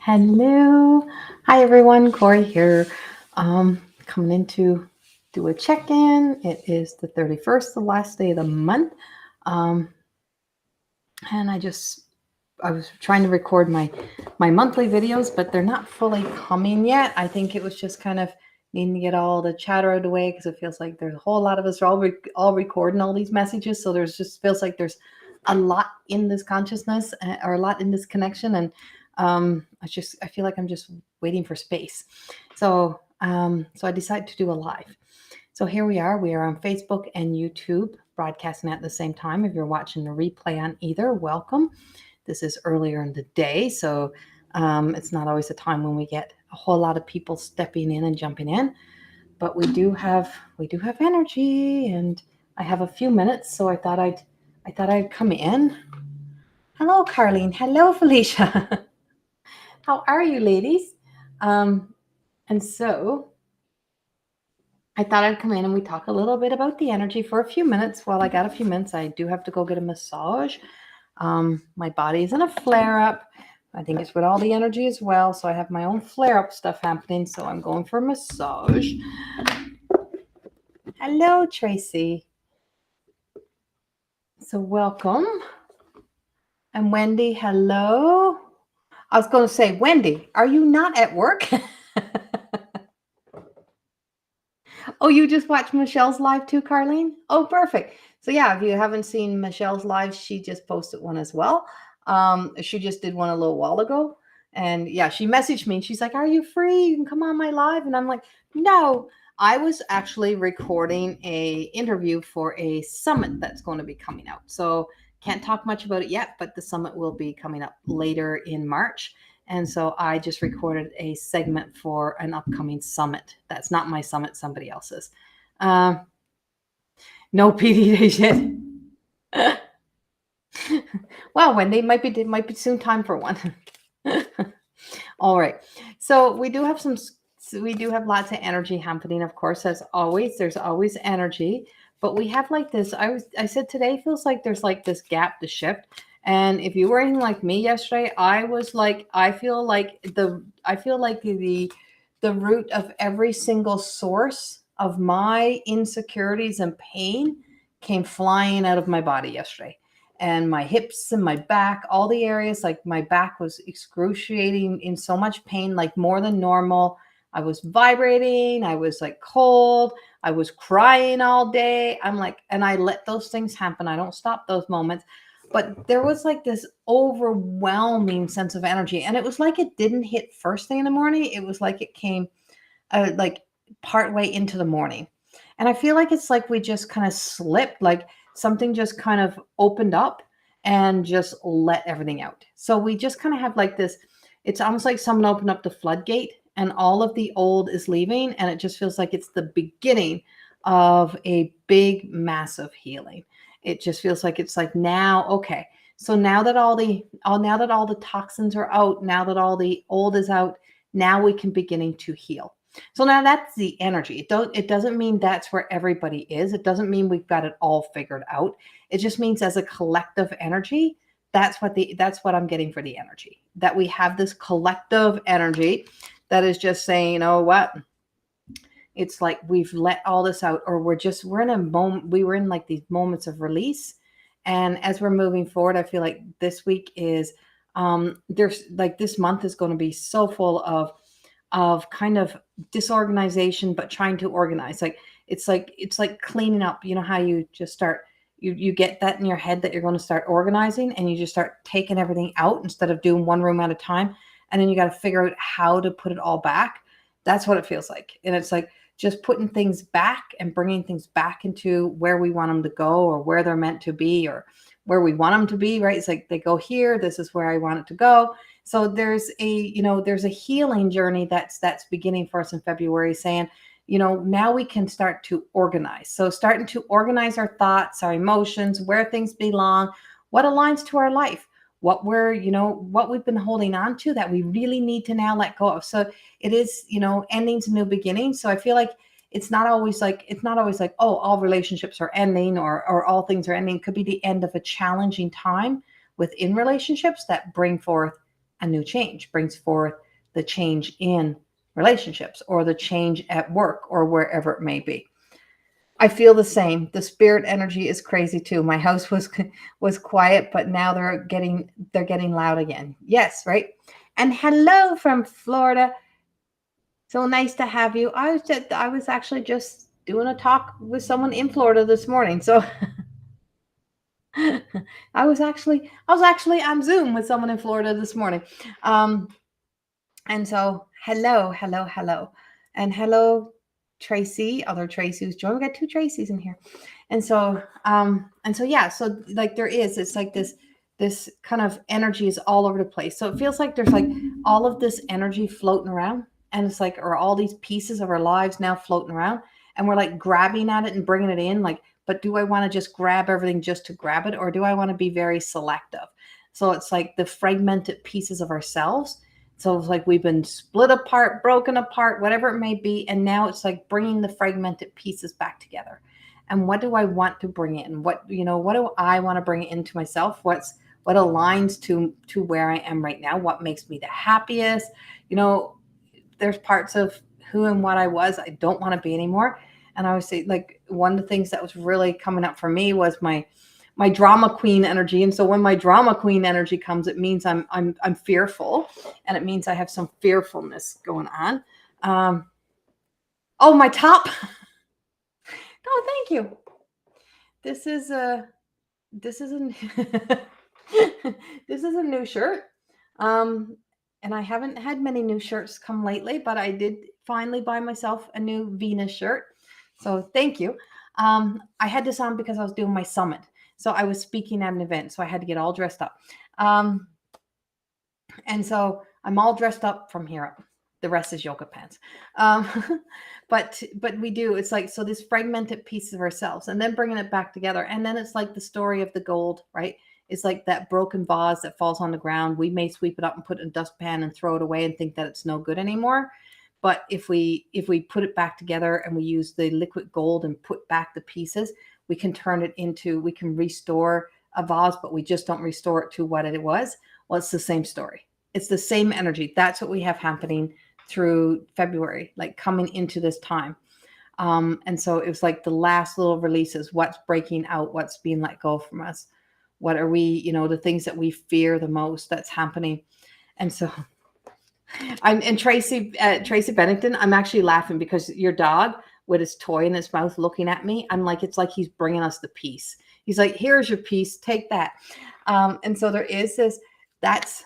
Hello. Hi, everyone. Corrie here. Coming in to do a check-in. It is the 31st, the last day of the month. Um, and I was trying to record my monthly videos, but they're not fully coming yet. I think it was just kind of needing to get all the chatter out of the way because it feels like there's a whole lot of us are all recording all these messages. So there's just feels like there's a lot in this consciousness or a lot in this connection. And I feel like I'm just waiting for space. So I decided to do a live. So here we are. We are on Facebook and YouTube broadcasting at the same time. If you're watching the replay on either, welcome. This is earlier in the day, so it's not always a time when we get a whole lot of people stepping in and jumping in. But we do have energy, and I have a few minutes, so I thought I'd come in. Hello, Carlene. Hello, Felicia. How are you, ladies? And so I thought I'd come in and we talk a little bit about the energy for a few minutes. While I got a few minutes, I do have to go get a massage. My body's in a flare up. I think it's with all the energy as well. So I have my own flare up stuff happening. So I'm going for a massage. Hello, Tracy. So welcome. And Wendy, hello. I was going to say, Wendy, are you not at work? Oh, you just watched Michelle's live too, Carlene? Oh, perfect. So yeah, if you haven't seen Michelle's live, she just posted one as well. She just did one a little while ago. And yeah, she messaged me and she's like, "Are you free? You can come on my live." And I'm like, "No, I was actually recording a interview for a summit that's going to be coming out. So can't talk much about it yet, but the summit will be coming up later in March. And so I just recorded a segment for an upcoming summit. That's not my summit, somebody else's. No PD days yet. Well, Wendy, might be soon time for one. All right. So we do have lots of energy happening, of course, as always. There's always energy, but we have like this. I said today feels like there's like this gap to shift. And if you were anything like me yesterday, I feel like the root of every single source of my insecurities and pain came flying out of my body yesterday. And my hips and my back, all the areas, like my back was excruciating in so much pain, like more than normal. I was vibrating. I was like cold. I was crying all day. And I let those things happen. I don't stop those moments. But there was like this overwhelming sense of energy. And it was like it didn't hit first thing in the morning. It was like it came like part way into the morning. And I feel like it's like we just kind of slipped, like something just kind of opened up and just let everything out. So we just kind of have like this, it's almost like someone opened up the floodgate and all of the old is leaving. And it just feels like it's the beginning of a big, massive healing. It just feels like it's like now, okay. So now that all the toxins are out, now that all the old is out, now we can beginning to heal. So now that's the energy. It doesn't mean that's where everybody is. It doesn't mean we've got it all figured out. It just means as a collective energy, that's what I'm getting for the energy. That we have this collective energy that is just saying, you know what? It's like we've let all this out, or we're in a moment, we were in like these moments of release. And as we're moving forward, I feel like this week is there's like this month is going to be so full of kind of disorganization, but trying to organize. Like it's like cleaning up. You know how you just start, you get that in your head that you're going to start organizing, and you just start taking everything out instead of doing one room at a time. And then you got to figure out how to put it all back. That's what it feels like. And it's like just putting things back and bringing things back into where we want them to go, or where they're meant to be, or where we want them to be, right? It's like they go here, this is where I want it to go. So there's a healing journey that's beginning for us in February, saying, now we can start to organize. So starting to organize our thoughts, our emotions, where things belong, what aligns to our life, what we've been holding on to that we really need to now let go of. So it is, endings and new beginnings. So I feel like it's not always like, oh, all relationships are ending, or all things are ending. It could be the end of a challenging time within relationships that bring forth a new change, brings forth the change in relationships or the change at work or wherever it may be. I feel the same. The spirit energy is crazy too. My house was quiet, but now they're getting loud again. Yes, right? And hello from Florida. So nice to have you. I was actually just doing a talk with someone in Florida this morning. So I was actually on Zoom with someone in Florida this morning. Um, and so hello, hello, hello. And hello, Tracy, other Tracy who's joined. We got two Tracys in here. And so yeah, so like it's like this kind of energy is all over the place. So it feels like there's like all of this energy floating around, and it's like, or all these pieces of our lives now floating around, and we're like grabbing at it and bringing it in, like, but do I want to just grab everything just to grab it, or do I want to be very selective? So it's like the fragmented pieces of ourselves. So it's like we've been split apart, broken apart, whatever it may be, and now it's like bringing the fragmented pieces back together. And what do I want to bring in? What do I want to bring into myself? What aligns to where I am right now? What makes me the happiest? You know, there's parts of who and what I was I don't want to be anymore. And I would say, like, one of the things that was really coming up for me was my drama queen energy. And so when my drama queen energy comes, it means I'm fearful, and it means I have some fearfulness going on. Oh, my top. Oh, thank you. This is a this is a this is a new shirt. Um, and I haven't had many new shirts come lately, but I did finally buy myself a new Venus shirt. So thank you. I had this on because I was doing my summit. So I was speaking at an event, so I had to get all dressed up. Um, and so I'm all dressed up from here up. The rest is yoga pants. Um, but we do. It's like, so this fragmented piece of ourselves, and then bringing it back together, and then it's like the story of the gold, right? It's like that broken vase that falls on the ground. We may sweep it up and put it in a dustpan and throw it away and think that it's no good anymore. But if we put it back together and we use the liquid gold and put back the pieces, we can we can restore a vase, but we just don't restore it to what it was. Well, it's the same story. It's the same energy. That's what we have happening through February, like coming into this time. And so it was like the last little releases, what's breaking out, what's being let go from us. What are we, the things that we fear the most that's happening. And so and Tracy Bennington, I'm actually laughing because your dog with his toy in his mouth looking at me, I'm like, it's like he's bringing us the peace. He's like, here's your piece, take that. And so there is this, that's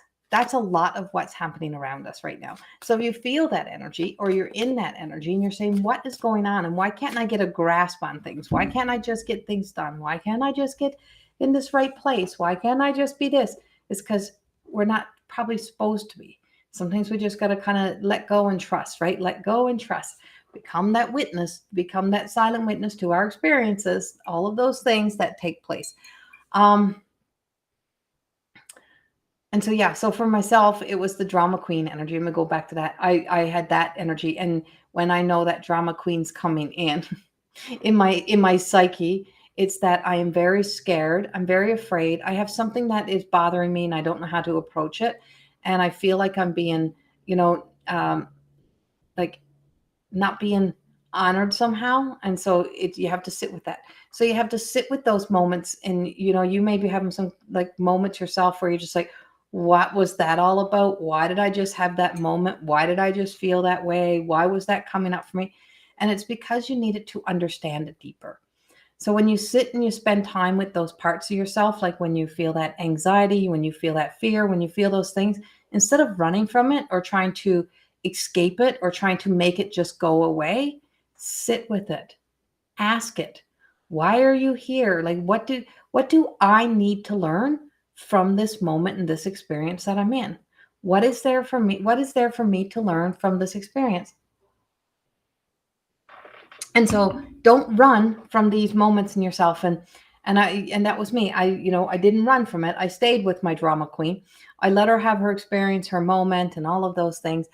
a lot of what's happening around us right now. So if you feel that energy, or you're in that energy and you're saying, what is going on? And why can't I get a grasp on things? Why can't I just get things done? Why can't I just get in this right place? Why can't I just be this? It's because we're not probably supposed to be. Sometimes we just got to kind of let go and trust, right? Let go and trust. Become that witness, become that silent witness to our experiences, all of those things that take place. And so, yeah, so for myself, it was the drama queen energy. I'm gonna go back to that. I had that energy. And when I know that drama queen's coming in, in my psyche, it's that I am very scared. I'm very afraid. I have something that is bothering me and I don't know how to approach it. And I feel like I'm being, like not being honored somehow. And so you have to sit with that. So you have to sit with those moments, and you may be having some like moments yourself where you're just like, what was that all about? Why did I just have that moment? Why did I just feel that way? Why was that coming up for me? And it's because you needed to understand it deeper. So when you sit and you spend time with those parts of yourself, like when you feel that anxiety, when you feel that fear, when you feel those things, instead of running from it or trying to escape it or trying to make it just go away, sit with it. Ask it. Why are you here? Like, what do I need to learn from this moment and this experience that I'm in? What is there for me? What is there for me to learn from this experience? And so don't run from these moments in yourself. And that was me. I didn't run from it. I stayed with my drama queen. I let her have her experience, her moment, and all of those things.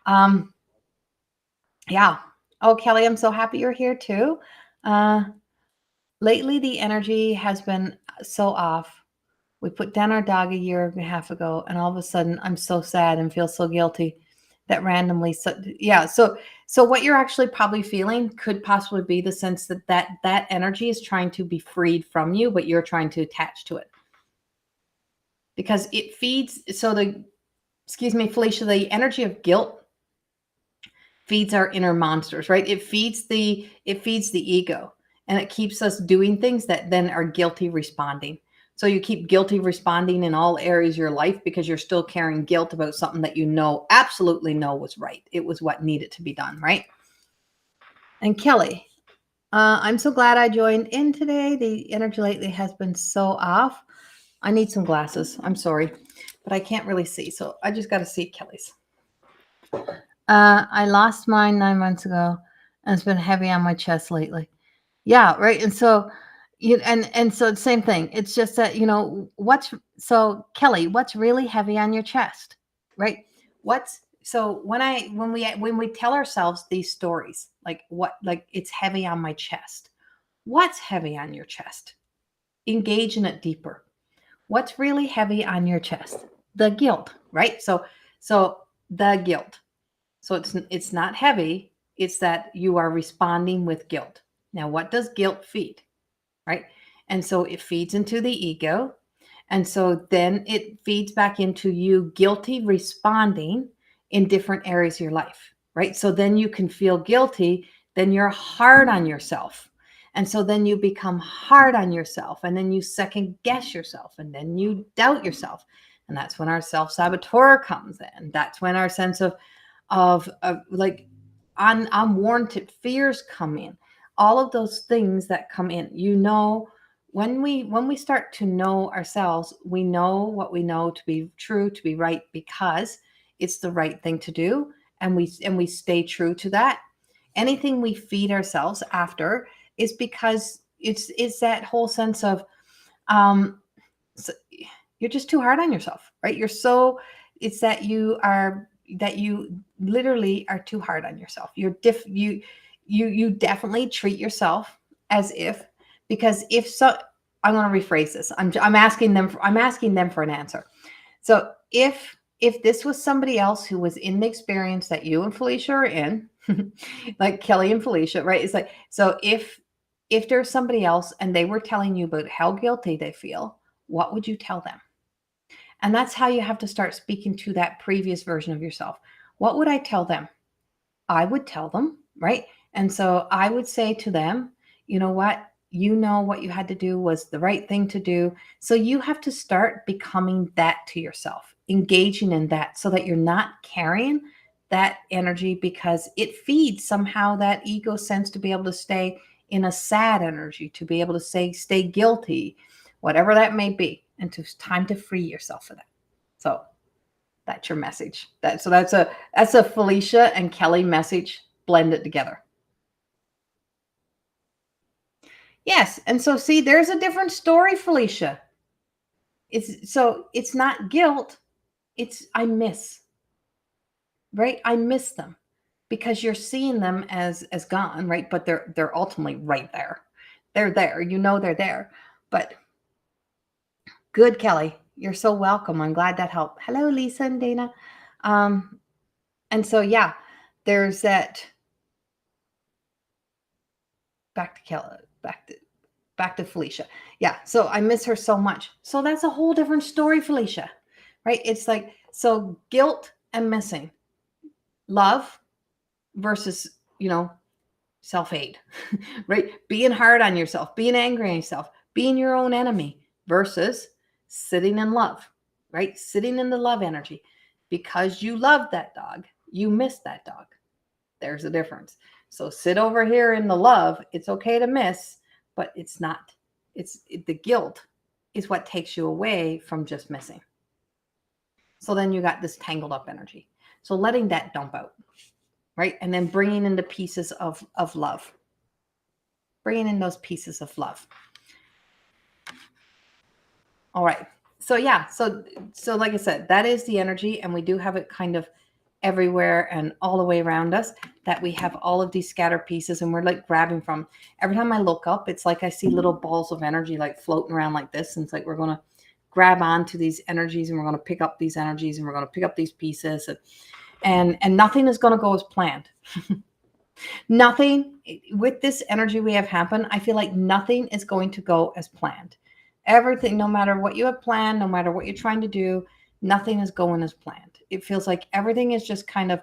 Yeah. Oh, Kelly, I'm so happy you're here too. Lately the energy has been so off. We put down our dog a year and a half ago, and all of a sudden I'm so sad and feel so guilty that randomly. So what you're actually probably feeling could possibly be the sense that energy is trying to be freed from you, but you're trying to attach to it because it feeds. Excuse me, Felicia, the energy of guilt feeds our inner monsters, right? It feeds the ego, and it keeps us doing things that then are guilty responding. So you keep guilty responding in all areas of your life because you're still carrying guilt about something that you know, absolutely know was right. It was what needed to be done, right? And Kelly, I'm so glad I joined in today. The energy lately has been so off. I need some glasses. I'm sorry, but I can't really see. So I just got to see Kelly's. I lost mine 9 months ago, and it's been heavy on my chest lately. Yeah, right. And so, so the same thing. It's just that so Kelly, what's really heavy on your chest, right? When we tell ourselves these stories, like it's heavy on my chest. What's heavy on your chest? Engage in it deeper. What's really heavy on your chest? The guilt, right? So the guilt. So it's not heavy. It's that you are responding with guilt. Now, what does guilt feed? Right? And so it feeds into the ego. And so then it feeds back into you guilty responding in different areas of your life. Right? So then you can feel guilty. Then you're hard on yourself. And so then you become hard on yourself. And then you second guess yourself. And then you doubt yourself. And that's when our self-saboteur comes in. That's when our sense of like unwarranted fears come in. All of those things that come in, when we start to know ourselves, we know what we know to be true, to be right, because it's the right thing to do, and we stay true to that. Anything we feed ourselves after is because it's that whole sense of so you're just too hard on yourself, right? It's that you literally are too hard on yourself. You definitely treat yourself as if, because if so, I'm going to rephrase this. I'm asking them for an answer. So if this was somebody else who was in the experience that you and Felicia are in, like Kelly and Felicia, right? It's like, so if there's somebody else and they were telling you about how guilty they feel, what would you tell them? And that's how you have to start speaking to that previous version of yourself. What would I tell them? I would tell them, right? And so I would say to them, you know what? You know what you had to do was the right thing to do. So you have to start becoming that to yourself, engaging in that so that you're not carrying that energy, because it feeds somehow that ego sense to be able to stay in a sad energy, to be able to stay guilty, whatever that may be. And it's time to free yourself of that. So that's your message. That's a Felicia and Kelly message blended together. Yes. And so see, there's a different story, Felicia. It's not guilt. It's I miss. Right? I miss them because you're seeing them as gone, right? But they're ultimately right there. They're there. They're there. But good, Kelly. You're so welcome. I'm glad that helped. Hello, Lisa and Dana. And so, yeah, there's that. Back to Kelly. Back to Felicia. Yeah. So I miss her so much. So that's a whole different story, Felicia. Right? It's like, so guilt and missing, love versus, self-hate, right? Being hard on yourself, being angry on yourself, being your own enemy versus sitting in love, right? Sitting in the love energy. Because you love that dog, you miss that dog. There's a difference. So sit over here in the love. It's okay to miss, but it's not. The guilt is what takes you away from just missing. So then you got this tangled up energy. So letting that dump out, right? And then bringing in the pieces of love. Bringing in those pieces of love. All right. So yeah, so like I said, that is the energy, and we do have it kind of everywhere and all the way around us, that we have all of these scattered pieces, and we're like grabbing from. Every time I look up, it's like I see little balls of energy like floating around like this, and it's like we're going to grab onto these energies, and we're going to pick up these energies, and we're going to pick up these pieces, and nothing is going to go as planned. Nothing with this energy we have happen. I feel like nothing is going to go as planned. Everything, no matter what you have planned, no matter what you're trying to do, nothing is going as planned. It feels like everything is just kind of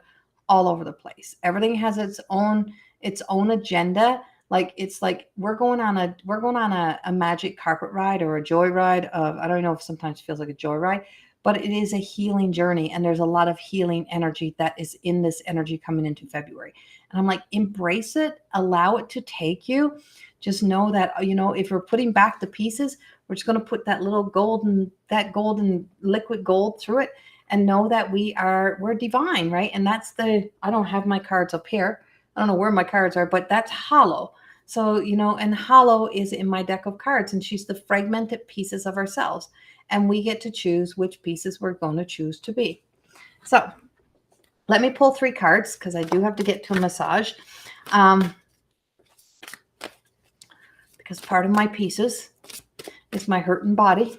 all over the place. Everything has its own agenda. Like it's like we're going on a magic carpet ride or a joy ride of, I don't know if sometimes it feels like a joy ride, but it is a healing journey, and there's a lot of healing energy that is in this energy coming into February. And I'm like, embrace it, allow it to take you. Just know that, if we're putting back the pieces, we're just going to put that little golden liquid gold through it, and know that we're divine, right? And that's I don't have my cards up here. I don't know where my cards are, but that's hollow. So, and hollow is in my deck of cards, and she's the fragmented pieces of ourselves. And we get to choose which pieces we're going to choose to be. So let me pull 3 cards, because I do have to get to a massage. Because part of my pieces is my hurting body.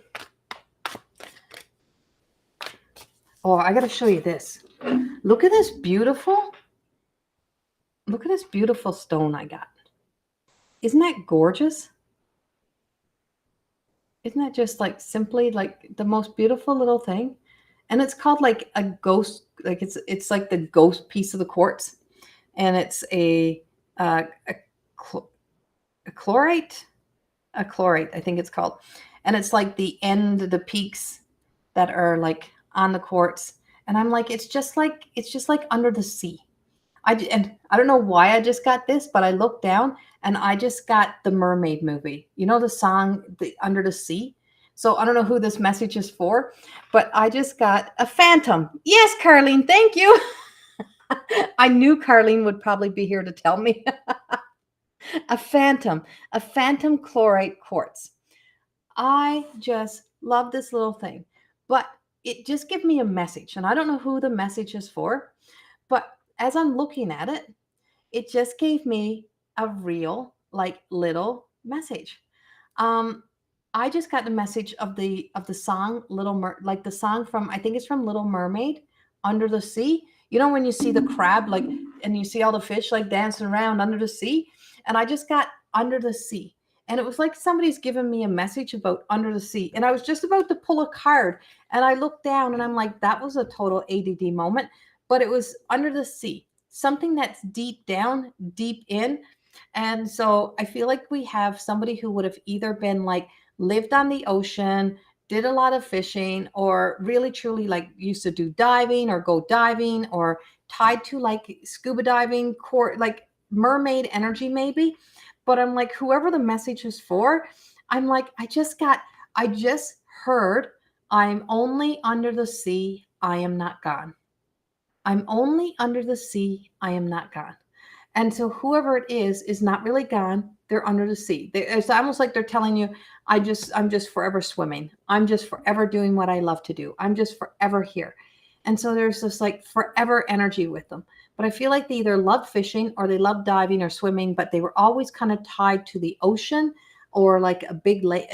Oh, I got to show you this. Look at this beautiful stone I got. Isn't that gorgeous? Isn't that just like simply like the most beautiful little thing? And it's called like a ghost, like it's like the ghost piece of the quartz. And it's a chlorite, I think it's called. And it's like the peaks that are like on the quartz. And I'm like, it's just like under the sea. And I don't know why I just got this, but I looked down and I just got the Mermaid movie. You know the song, the Under the Sea? So I don't know who this message is for, but I just got a phantom. Yes, Carlene, thank you. I knew Carlene would probably be here to tell me. A phantom chlorite quartz. I just love this little thing, but it just gave me a message, and I don't know who the message is for, but as I'm looking at it, it just gave me a real, like, little message. I just got the message of the song like the song from, I think it's from Little Mermaid, Under the Sea. You know when you see the crab, like, and you see all the fish like dancing around under the sea, and I just got Under the Sea. And it was like somebody's giving me a message about under the sea. And I was just about to pull a card, and I looked down and I'm like, that was a total ADD moment. But it was under the sea, something that's deep down, deep in. And so I feel like we have somebody who would have either been like lived on the ocean, did a lot of fishing, or really truly like used to do diving or go diving, or tied to like scuba diving, like mermaid energy maybe. But I'm like, whoever the message is for, I'm like, I just heard, I'm only under the sea, I am not gone. I'm only under the sea, I am not gone. And so whoever it is not really gone. They're under the sea. It's almost like they're telling you, I'm just forever swimming. I'm just forever doing what I love to do. I'm just forever here. And so there's this like forever energy with them. But I feel like they either love fishing or they love diving or swimming, but they were always kind of tied to the ocean or like a big lake.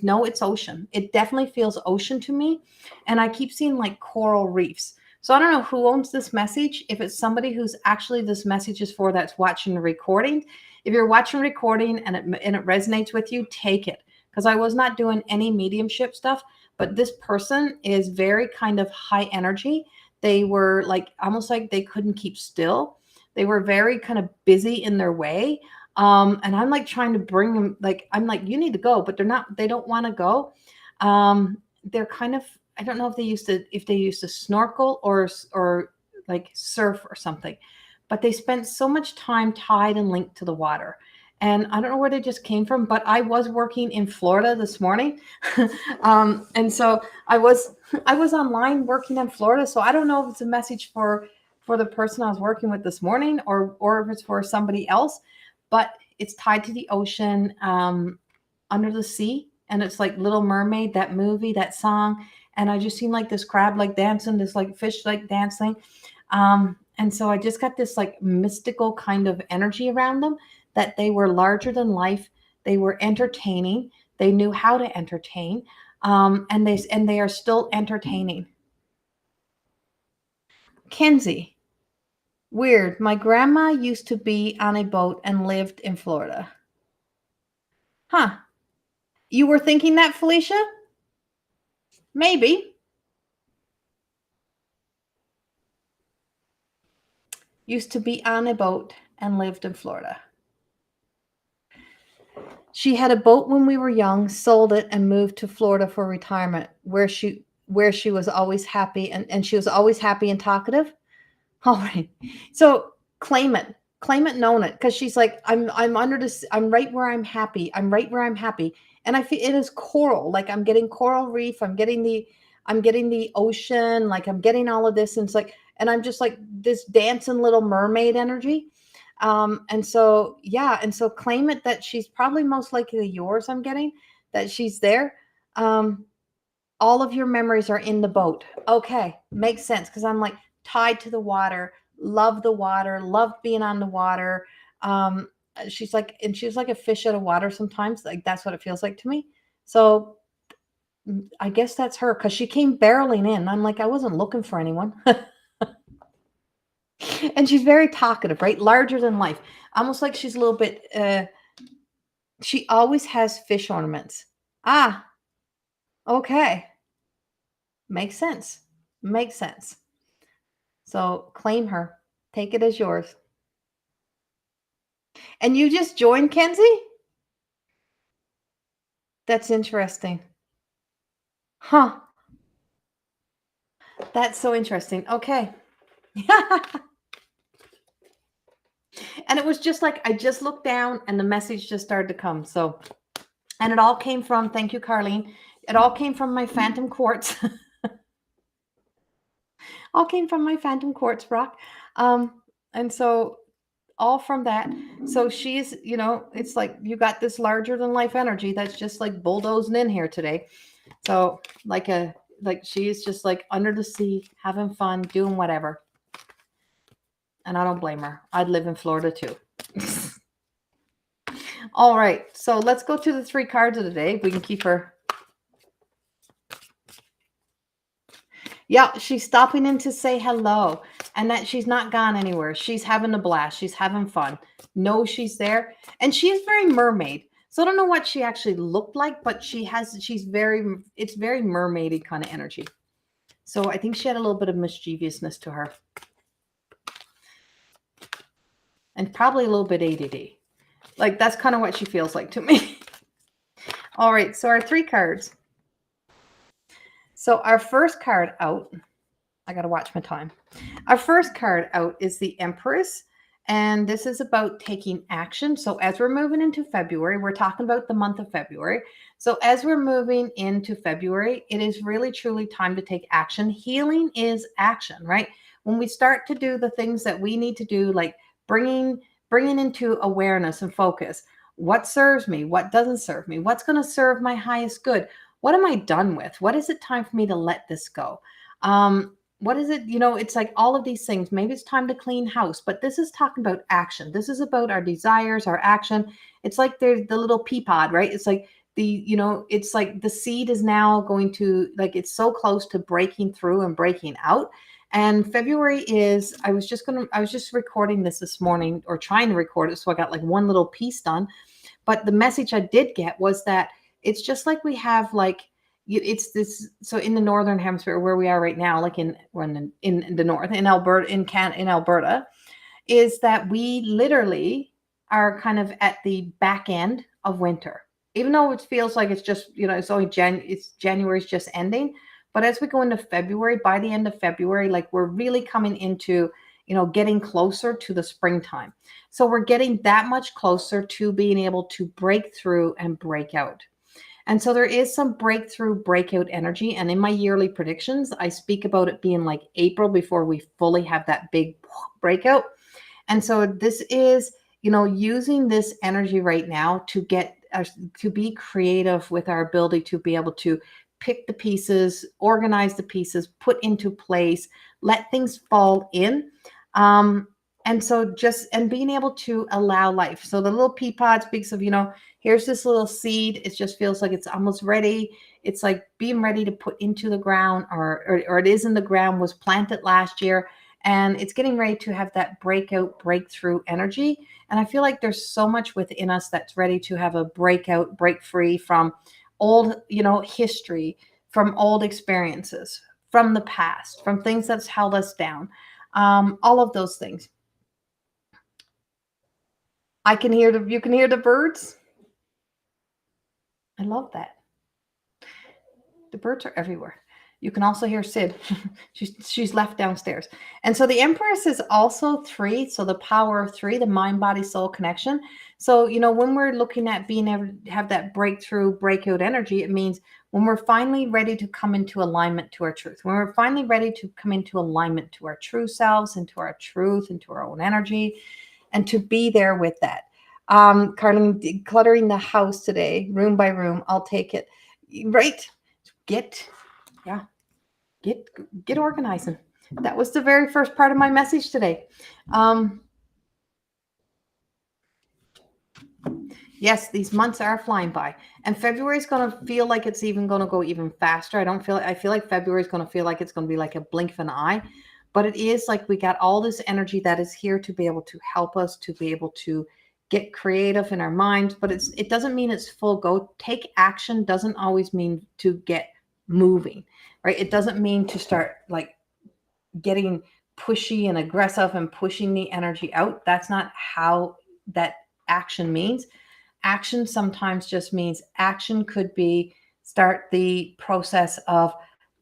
No, it's ocean. It definitely feels ocean to me. And I keep seeing like coral reefs. So I don't know who owns this message. If it's somebody who's actually this message is for that's watching the recording. If you're watching a recording and it resonates with you, take it. Because I was not doing any mediumship stuff, but this person is very kind of high energy. They were like almost like they couldn't keep still. They were very kind of busy in their way. And I'm like trying to bring them, like, I'm like, you need to go, but they don't want to go. They're kind of, I don't know if they used to snorkel or like surf or something, but they spent so much time tied and linked to the water. And I don't know where they just came from, but I was working in Florida this morning. And so I was online working in Florida. So I don't know if it's a message for the person I was working with this morning or if it's for somebody else, but it's tied to the ocean, under the sea. And it's like Little Mermaid, that movie, that song. And I just seen like this crab like dancing, this like fish like dancing. And so I just got this like mystical kind of energy around them, that they were larger than life. They were entertaining. They knew how to entertain. And they are still entertaining. Kenzie, weird. My grandma used to be on a boat and lived in Florida. Huh. You were thinking that, Felicia? Maybe. Used to be on a boat and lived in Florida. She had a boat when we were young, sold it, and moved to Florida for retirement, where she was always happy, and she was always happy and talkative. All right. So claim it. Claim it and own it. Because she's like, I'm under this, I'm right where I'm happy. I'm right where I'm happy. And I feel it is coral. Like I'm getting coral reef. I'm getting the ocean. Like I'm getting all of this. And it's like, and I'm just like this dancing little mermaid energy. And so, yeah. And so claim it that she's probably most likely yours. I'm getting that she's there. All of your memories are in the boat. Okay. Makes sense. Cause I'm like, tied to the water, love the water, love being on the water. She's like a fish out of water sometimes. Like that's what it feels like to me. So I guess that's her because she came barreling in. I'm like, I wasn't looking for anyone. And she's very talkative, right? Larger than life. Almost like she's a little bit, she always has fish ornaments. Ah, okay. Makes sense. Makes sense. So claim her. Take it as yours. And you just joined, Kenzie? That's interesting. Huh. That's so interesting. Okay. And it was just like I just looked down and the message just started to come. So, and it all came from, thank you, Carlene. It all came from my phantom quartz. All came from my phantom quartz rock. And so all from that. So she's, it's like you got this larger than life energy that's just like bulldozing in here today. So like she's just like under the sea, having fun, doing whatever. And I don't blame her. I'd live in Florida too. All right. So let's go to the 3 cards of the day. We can keep her. Yeah, she's stopping in to say hello and that she's not gone anywhere. She's having a blast. She's having fun. No, she's there. And she is very mermaid. So I don't know what she actually looked like, but it's very mermaidy kind of energy. So I think she had a little bit of mischievousness to her. And probably a little bit ADD. Like that's kind of what she feels like to me. All right. So our 3 cards. So our first card out, I got to watch my time. Our first card out is the Empress. And this is about taking action. So as we're moving into February, we're talking about the month of February. So as we're moving into February, it is really truly time to take action. Healing is action, right? When we start to do the things that we need to do, like bringing into awareness and focus, what serves me, what doesn't serve me, what's going to serve my highest good, what am I done with, what is it time for me to let this go, what is it, it's like all of these things. Maybe it's time to clean house, but this is talking about action. This is about our desires, our action. It's like there's the little pea pod, right? It's like it's like the seed is now going to, like, it's so close to breaking through and breaking out. And February is, I was just recording this morning, or trying to record it. So I got like one little piece done. But the message I did get was that it's just like we have like, it's this, so in the northern hemisphere where we are right now, like in the north, in Alberta, in Alberta, is that we literally are kind of at the back end of winter. Even though it feels like it's just, it's only January's just ending. But as we go into February, by the end of February, like we're really coming into, getting closer to the springtime. So we're getting that much closer to being able to break through and break out. And so there is some breakout energy. And in my yearly predictions, I speak about it being like April before we fully have that big breakout. And so this is, using this energy right now to get us to be creative with our ability to be able to pick the pieces, organize the pieces, put into place, let things fall in. And so and being able to allow life. So the little pea pod speaks of, here's this little seed. It just feels like it's almost ready. It's like being ready to put into the ground, or it is in the ground, was planted last year, and it's getting ready to have that breakthrough energy. And I feel like there's so much within us that's ready to have a break free from old, history, from old experiences, from the past, from things that's held us down, all of those things. You can hear the birds. I love that. The birds are everywhere. You can also hear Sid. she's left downstairs. And so the Empress is also 3. So the power of 3, the mind, body, soul connection. So, when we're looking at being able to have that breakout energy, it means when we're finally ready to come into alignment to our truth, when we're finally ready to come into alignment to our true selves, into our truth, into our own energy, and to be there with that. Carlin, decluttering the house today, room by room. I'll take it. Right. Get organizing. That was the very first part of my message today. Yes, these months are flying by, and February is going to feel like it's even going to go even faster. I feel like February is going to feel like it's going to be like a blink of an eye, but it is like we got all this energy that is here to be able to help us to be able to get creative in our minds. But it doesn't mean it's full go. Take action doesn't always mean to get moving, right? It doesn't mean to start like getting pushy and aggressive and pushing the energy out. That's not how that action means. Action sometimes just means action could be start the process of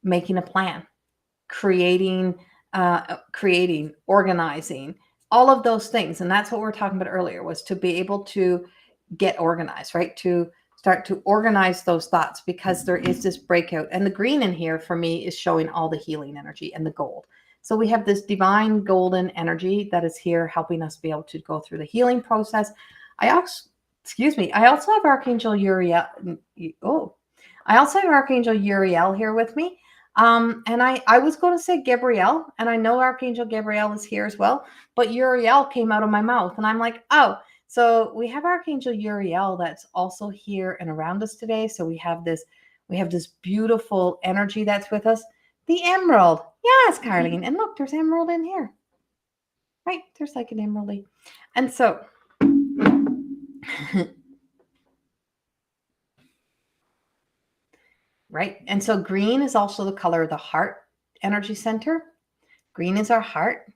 making a plan, creating, organizing, all of those things. And that's what we were talking about earlier, was to be able to get organized, right? To start to organize those thoughts, because there is this breakout. And the green in here for me is showing all the healing energy, and the gold. So we have this divine golden energy that is here helping us be able to go through the healing process. I also have Archangel Uriel. I also have Archangel Uriel here with me. And I was going to say Gabrielle, and I know Archangel Gabrielle is here as well, but Uriel came out of my mouth, and I'm like, oh, so we have Archangel Uriel that's also here and around us today. So we have this beautiful energy that's with us. The emerald. Yes, Carlene. And look, there's emerald in here. Right? There's like an emerald. And so right? And so green is also the color of the heart energy center. Green is our heart,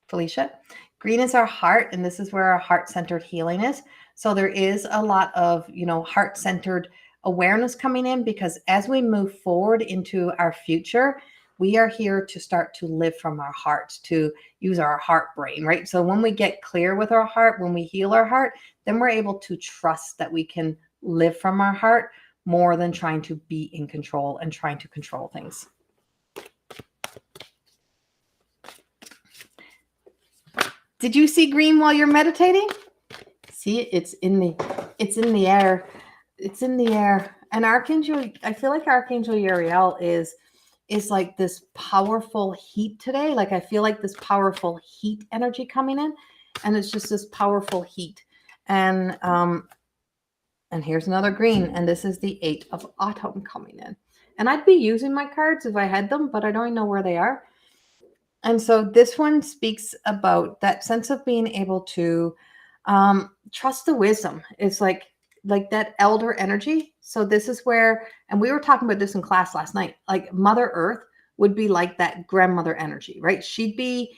Felicia. Green is our heart, and this is where our heart-centered healing is. So there is a lot of, heart-centered awareness coming in, because as we move forward into our future, we are here to start to live from our hearts, to use our heart brain, right? So when we get clear with our heart, when we heal our heart, then we're able to trust that we can live from our heart more than trying to be in control and trying to control things. Did you see green while you're meditating? See, it's in the air. It's in the air. And I feel like Archangel Uriel is like this powerful heat today. Like I feel like this powerful heat energy coming in, and it's just this powerful heat. And here's another green, and this is the 8 of Autumn coming in. And I'd be using my cards if I had them, but I don't know where they are. And so this one speaks about that sense of being able to trust the wisdom. It's like that elder energy. So this is where, and we were talking about this in class last night, like Mother Earth would be like that grandmother energy, right? She'd be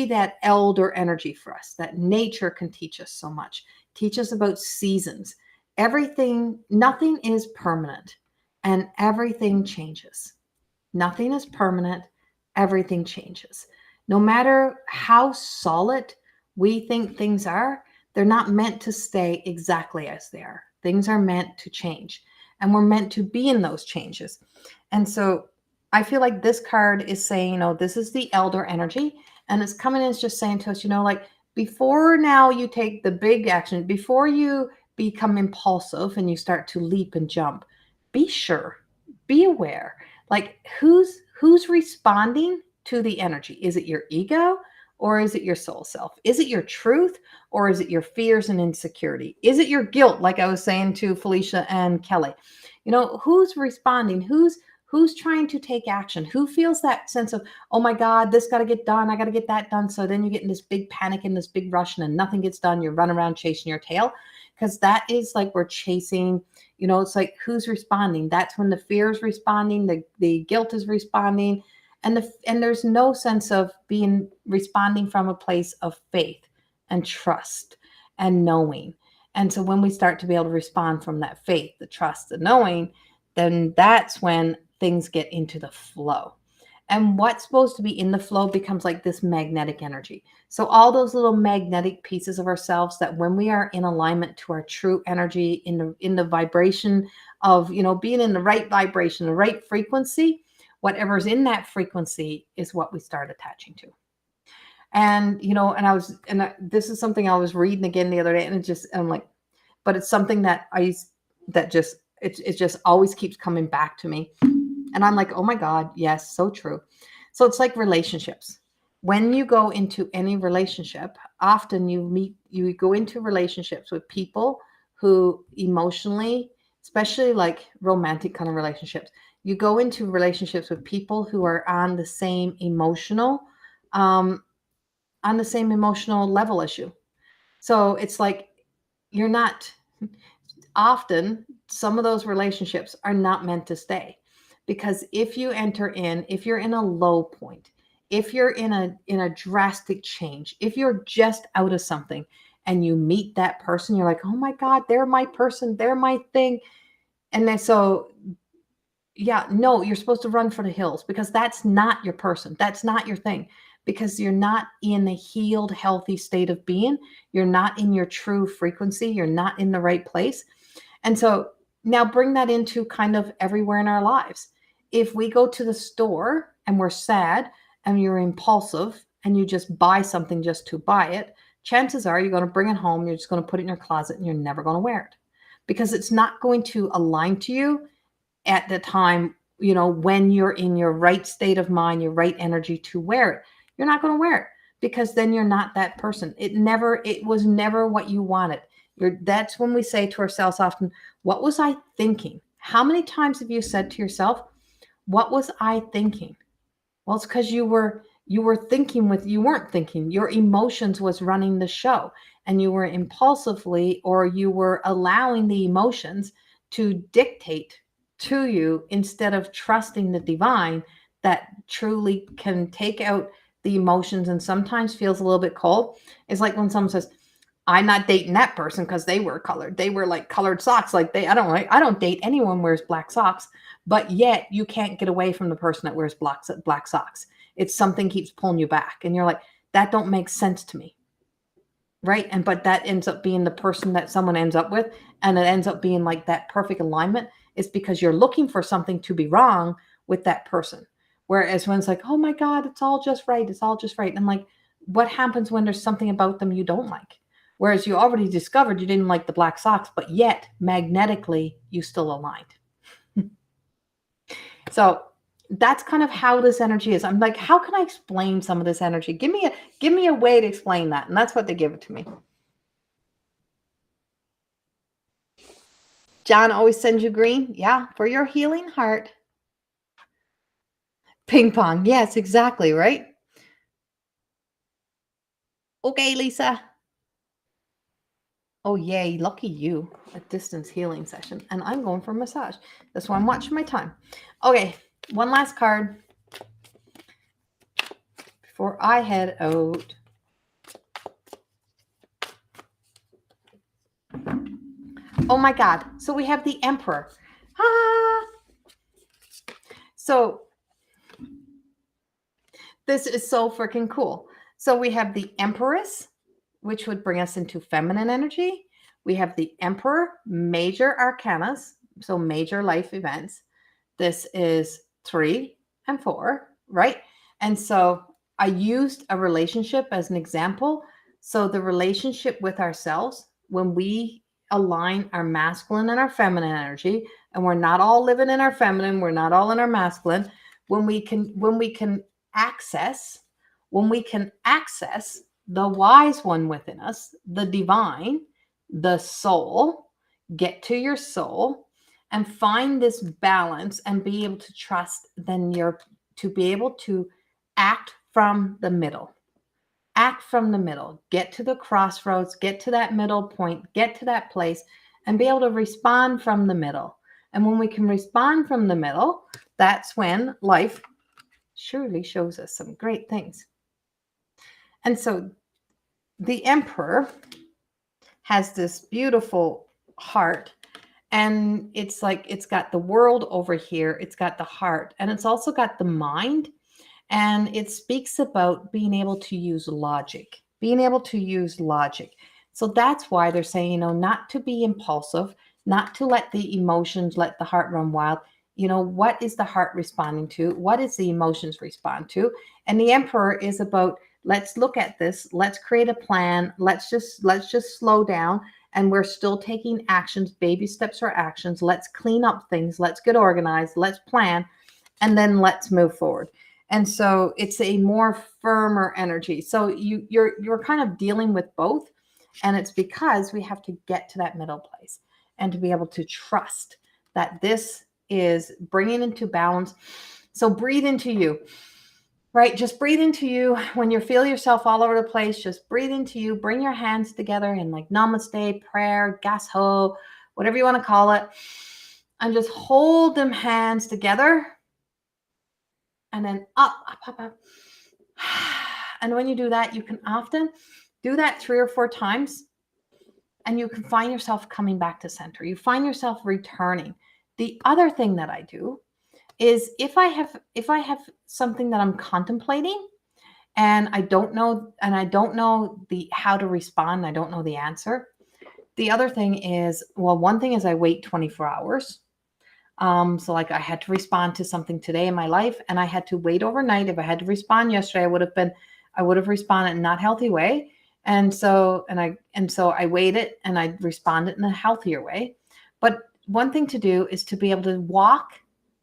that elder energy for us, that nature can teach us so much, teach us about seasons. Nothing is permanent, and everything changes. Nothing is permanent. Everything changes. No matter how solid we think things are, they're not meant to stay exactly as they are. Things are meant to change, and we're meant to be in those changes. And so I feel like this card is saying, this is the elder energy, and it's coming in, it's just saying to us, like before now you take the big action, before you become impulsive and you start to leap and jump, be sure, be aware, like who's responding to the energy. Is it your ego, or is it your soul self? Is it your truth, or is it your fears and insecurity? Is it your guilt, like I was saying to Felicia and Kelly? Who's responding? Who's trying to take action? Who feels that sense of, oh my God, this got to get done. I got to get that done. So then you get in this big panic and this big rush, and then nothing gets done. You run around chasing your tail, because that is like we're chasing, it's like who's responding. That's when the fear is responding, the guilt is responding, and there's no sense of responding from a place of faith and trust and knowing. And so when we start to be able to respond from that faith, the trust, the knowing, then that's when things get into the flow. And what's supposed to be in the flow becomes like this magnetic energy. So all those little magnetic pieces of ourselves, that when we are in alignment to our true energy, in the vibration of, being in the right vibration, the right frequency, whatever's in that frequency is what we start attaching to. And, this is something I was reading again the other day, and I'm like, but it's something that it just always keeps coming back to me. And I'm like, oh my God, yes, so true. So it's like relationships. When you go into any relationship, often you go into relationships with people who emotionally, especially like romantic kind of relationships, you go into relationships with people who are on the same emotional level as you. So it's like you're not, often some of those relationships are not meant to stay, because if you're in a low point, if you're in a drastic change, if you're just out of something and you meet that person, you're like, oh my God, they're my person, they're my thing. And then no, you're supposed to run for the hills, because that's not your person. That's not your thing, because you're not in a healed, healthy state of being. You're not in your true frequency. You're not in the right place. And so now bring that into kind of everywhere in our lives. If we go to the store and we're sad and you're impulsive and you just buy something just to buy it, chances are you're going to bring it home. You're just going to put it in your closet and you're never going to wear it, because it's not going to align to you at the time, when you're in your right state of mind, your right energy to wear it. You're not going to wear it, because then you're not that person. It was never what you wanted. That's when we say to ourselves often, what was I thinking? How many times have you said to yourself, what was I thinking? Well, it's because you were thinking you weren't thinking. Your emotions was running the show, and you were impulsively, or you were allowing the emotions to dictate to you, instead of trusting the divine that truly can take out the emotions, and sometimes feels a little bit cold. It's like when someone says, I'm not dating that person because they were colored. They were like colored socks. Like I don't date anyone who wears black socks, but yet you can't get away from the person that wears black socks. It's something keeps pulling you back. And you're like, that don't make sense to me. Right. But that ends up being the person that someone ends up with. And it ends up being like that perfect alignment. It's because you're looking for something to be wrong with that person. Whereas when it's like, oh my God, it's all just right. It's all just right. And I'm like, what happens when there's something about them you don't like? Whereas you already discovered you didn't like the black socks, but yet magnetically you still aligned. So that's kind of how this energy is. I'm like, how can I explain some of this energy? Give me a way to explain that. And that's what they give it to me. John always sends you green. Yeah, for your healing heart. Ping pong. Yes, exactly. Right. Okay, Lisa. Oh, yay. Lucky you. A distance healing session. And I'm going for a massage. That's why I'm watching my time. Okay. One last card before I head out. Oh my God. So we have the Emperor. So this is so freaking cool. So we have the Empress, which would bring us into feminine energy. We have the Emperor, major arcanas, so major life events. This is 3 and 4, right? And so I used a relationship as an example. So the relationship with ourselves, when we align our masculine and our feminine energy, and we're not all living in our feminine, we're not all in our masculine, when we can access when we can access the wise one within us, the divine, the soul, get to your soul and find this balance and be able to trust, then you're to be able to act from the middle. Act from the middle. Get to the crossroads, get to that middle point, get to that place, and be able to respond from the middle. And when we can respond from the middle, that's when life surely shows us some great things. And so the Emperor has this beautiful heart, and it's like it's got the world over here, it's got the heart, and it's also got the mind. And it speaks about being able to use logic, So that's why they're saying, not to be impulsive, not to let the emotions, let the heart run wild. What is the heart responding to? What is the emotions respond to? And the Emperor is about, let's look at this. Let's create a plan. Let's just slow down. And we're still taking actions. Baby steps are actions. Let's clean up things. Let's get organized. Let's plan. And then let's move forward. And so it's a more firmer energy. So you're kind of dealing with both. And it's because we have to get to that middle place and to be able to trust that this is bringing into balance. So breathe into you, right? Just breathe into you. When you feel yourself all over the place, just breathe into you. Bring your hands together in like namaste, prayer, gas ho, whatever you want to call it. And just hold them hands together. And then up. And when you do that, you can often do that 3 or 4 times. And you can find yourself coming back to center. You find yourself returning. The other thing that I do is if I have something that I'm contemplating and I don't know how to respond, I don't know the answer. The other thing is, one thing is I wait 24 hours. So like I had to respond to something today in my life and I had to wait overnight. If I had to respond yesterday, I would have responded in a not healthy way. And so I waited and I responded in a healthier way. But one thing to do is to be able to walk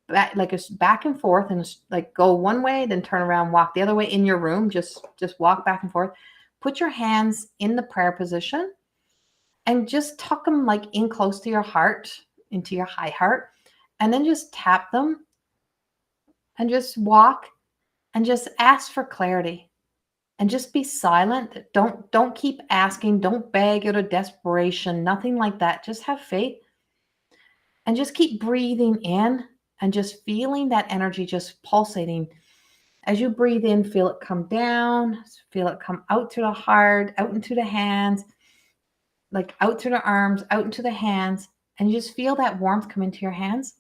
back, like a back and forth, and like go one way, then turn around, walk the other way in your room, just walk back and forth. Put your hands in the prayer position and just tuck them like in close to your heart, into your high heart. And then just tap them and just walk and just ask for clarity and just be silent. Don't keep asking. Don't beg out of desperation. Nothing like that. Just have faith and just keep breathing in and just feeling that energy just pulsating. As you breathe in, feel it come down, feel it come out to the heart, out into the hands, like out to the arms, out into the hands. And you just feel that warmth come into your hands.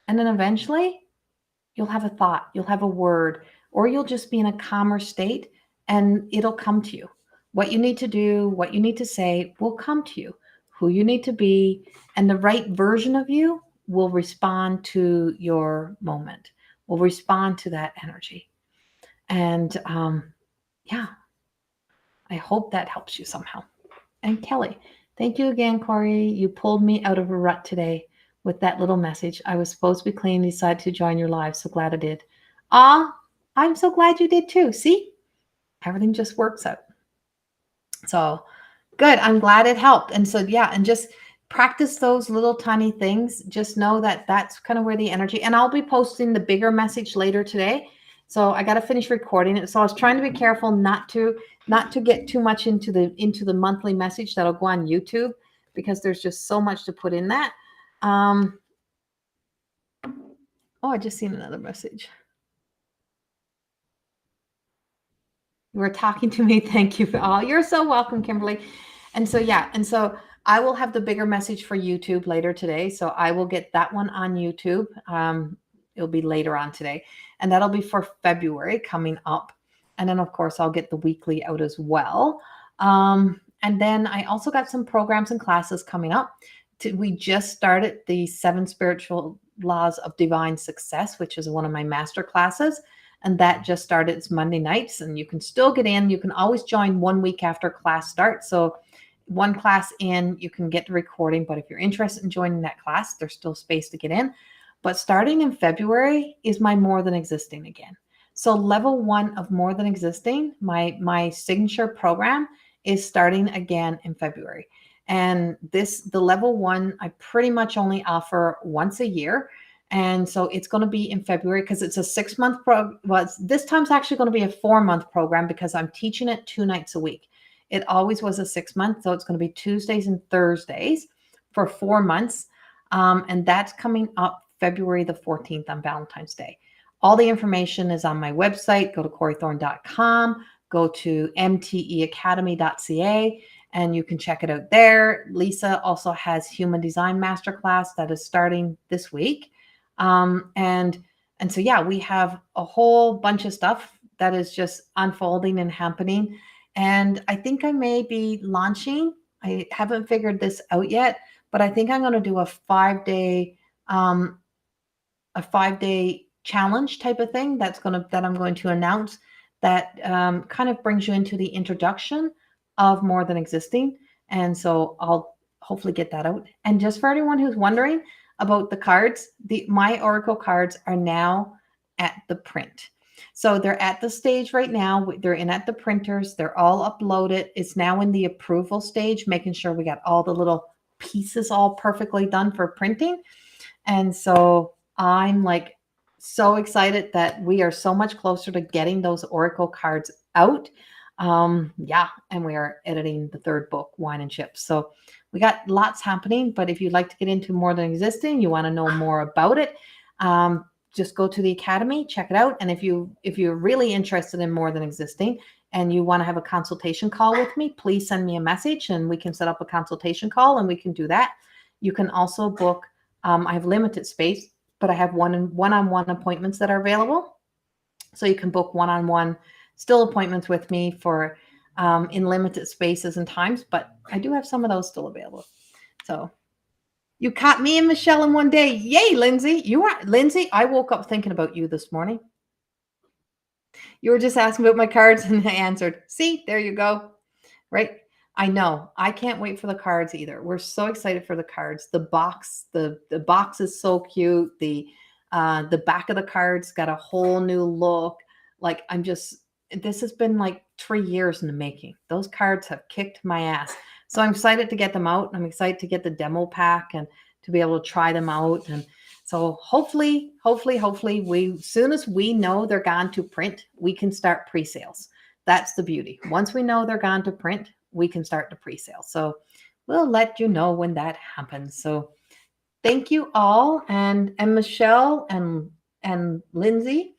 And then eventually you'll have a thought, you'll have a word, or you'll just be in a calmer state and it'll come to you. What you need to do, what you need to say will come to you, who you need to be, and the right version of you will respond to your moment, will respond to that energy. And I hope that helps you somehow. And Kelly, thank you again, Corrie. You pulled me out of a rut today with that little message. I was supposed to be clean, decided to join your live. So glad I did. I'm so glad you did too. See, everything just works out. So good. I'm glad it helped. And so, and just practice those little tiny things. Just know that that's kind of where the energy, and I'll be posting the bigger message later today. So I got to finish recording it. So I was trying to be careful not to get too much into the monthly message that'll go on YouTube, because there's just so much to put in that. I just seen another message. You were talking to me. Thank you for all. You're so welcome, Kimberly. And so, I will have the bigger message for YouTube later today. So I will get that one on YouTube. It'll be later on today, and that'll be for February coming up. And then of course I'll get the weekly out as well. And then I also got some programs and classes coming up. We just started the 7 spiritual laws of divine success, which is one of my master classes. And that just started. It's Monday nights, and you can still get in. You can always join 1 week after class starts. So one class in, you can get the recording. But if you're interested in joining that class, there's still space to get in. But starting in February is my more than existing again. So level 1 of more than existing, my signature program is starting again in February. And the level 1, I pretty much only offer once a year. And so it's going to be in February because it's a 6-month well, this time's actually going to be a 4-month program because I'm teaching it 2 nights a week. It always was a 6-month, so it's going to be Tuesdays and Thursdays for 4 months. And that's coming up February the 14th on Valentine's Day. All the information is on my website. Go to corriethorne.com, go to mteacademy.ca, and you can check it out there. Lisa also has Human Design Masterclass that is starting this week. And so, yeah, we have a whole bunch of stuff that is just unfolding and happening. And I think I may be launching, I haven't figured this out yet, but I think I'm going to do a 5-day challenge type of thing that I'm going to announce that kind of brings you into the introduction of more than existing. And so I'll hopefully get that out. And just for anyone who's wondering about the cards, my Oracle cards are now at the print. So they're at the stage right now. They're in at the printers. They're all uploaded. It's now in the approval stage, making sure we got all the little pieces all perfectly done for printing. And so I'm like so excited that we are so much closer to getting those Oracle cards out. Yeah, and we are editing the 3rd book, Wine and Chips. So we got lots happening, but if you'd like to get into more than existing, you want to know more about it, just go to the Academy, check it out. And if you're really interested in more than existing and you want to have a consultation call with me, please send me a message and we can set up a consultation call and we can do that. You can also book, I have limited space, but I have one-on-one appointments that are available. So you can book one-on-one still appointments with me for in limited spaces and times, but I do have some of those still available. So you caught me and Michelle in one day. Yay, Lindsay. Lindsay, I woke up thinking about you this morning. You were just asking about my cards and I answered. See, there you go. Right? I know. I can't wait for the cards either. We're so excited for the cards. The box is so cute. The back of the cards got a whole new look. Like this has been like 3 years in the making. Those cards have kicked my ass. So I'm excited to get them out. I'm excited to get the demo pack and to be able to try them out. And so hopefully, soon as we know they're gone to print, we can start pre-sales. That's the beauty. Once we know they're gone to print, we can start the pre-sale. So we'll let you know when that happens. So thank you all. And Michelle and Lindsay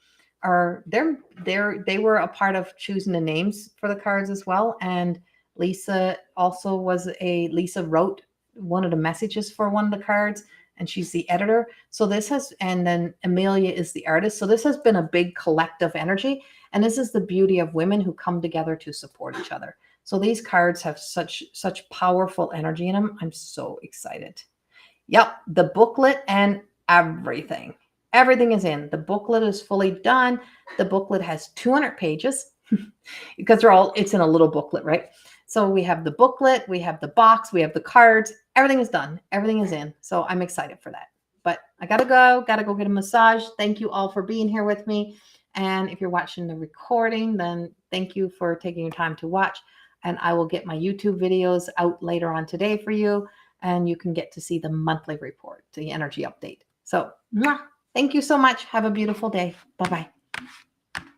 they were a part of choosing the names for the cards as well. And Lisa also Lisa wrote one of the messages for one of the cards and she's the editor. So and then Amelia is the artist. So this has been a big collective energy. And this is the beauty of women who come together to support each other. So these cards have such powerful energy in them. I'm so excited. Yep, the booklet and everything. Everything is in. The booklet is fully done. The booklet has 200 pages because it's in a little booklet, right? So we have the booklet, we have the box, we have the cards. Everything is done. Everything is in. So I'm excited for that. But I gotta go get a massage. Thank you all for being here with me. And if you're watching the recording, then thank you for taking your time to watch. And I will get my YouTube videos out later on today for you. And you can get to see the monthly report, the energy update. So thank you so much. Have a beautiful day. Bye-bye.